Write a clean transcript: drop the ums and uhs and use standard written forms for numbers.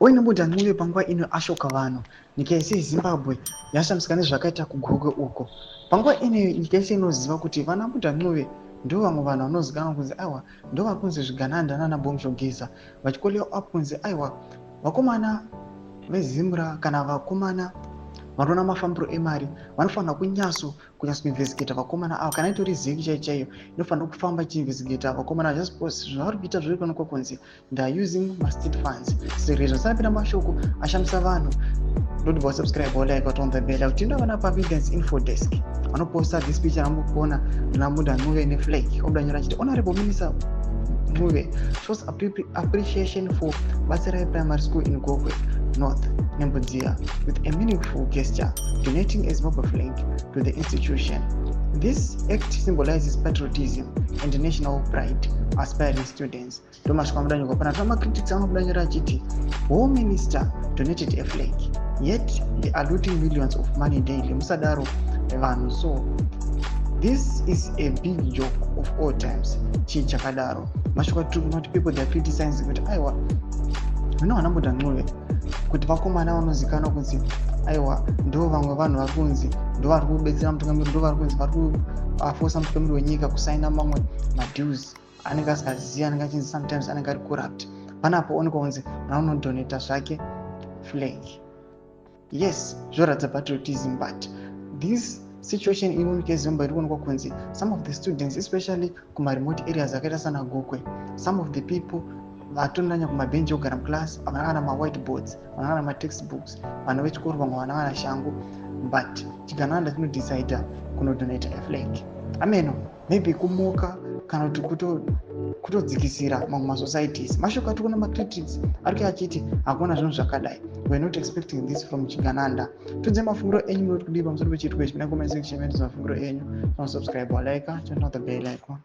Oine muda nule panguwa ino ashoka vanhu nyika yese yeZimbabwe yashambidzika nezvakaita kugurukwe uko. Panguwa ine nyika yese inoziva kuti vana muda nluve ndo vamwe vanhu vanozikanwa kunzi aiwa ndo vakunzi Zvigananda nana Bomshogeza vachikolewa up kunzi aiwa vakomana veZimra kana vakomana vanoona mafambiro emari vanofanira kunyatsoinvestigeta vakomana ava kana itori zeki chaiyo inofanira kufamba ichiinvestigeta vakomana just because zvavari kuita zviri kuonekwa kunzi they are using state funds. Sezvo zvisanapinda mashoko ashamisa vanhu don't subscribe or like on the bell kuti ndavana pavidence info desk vanoposta this picture amukuona namuda nluve neflag obudanyira chiti honorable minister Nluve shows appreciation for Batsirai Primary School in Gokwe North, Nembudzia, with a meaningful gesture, donating a Zimbabwe flag to the institution. This act symbolizes patriotism and national pride aspiring students. Critics Home Minister donated a flag, yet they are looting millions of money daily. Musadaro Evanu. So this is a big joke of all times. Chichakadaro. Not people that criticize but aiwa. Namuda nluve kuti vakomana vanozikanwa kunzi aiwa ndo vamwe vanhu vakunzi ndo vari kubetsera mutungamiri ndo vari kunzi vari kufosa mutungamiri wenyika kusaina mamwe madeals anenge asingazivi anenge achinzi sometimes anenge ari corrupt. Panapo onekwa kunzi naunodonata zvake flag. Yes, zvoratidza patriotism, but this situation in munyika yeZimbabwe iri kuonekwa kunzi some of the students especially kuma-remote areas akaita sana Gokwe, some of the people vatonanya kumabhenji ogara muclass vananga nama-whiteboards vananga nama-textbooks vana vechikoro vamwe vana vana shangu but Chigananda chinodecida kunodonata aflag. Ameno maybe kumuka kana kuti kutodzikisira mamwe masocieties. Mashoko atiri kuona macritics ari achiti hakuna zvinhu zvakadai. We are not expecting this from Chigananda. Tudze mafungiro enyu muri kudii pamusoro pechirwere chimina kumasection mafungiro enyu. Subscribe or like, turn on the bell icon.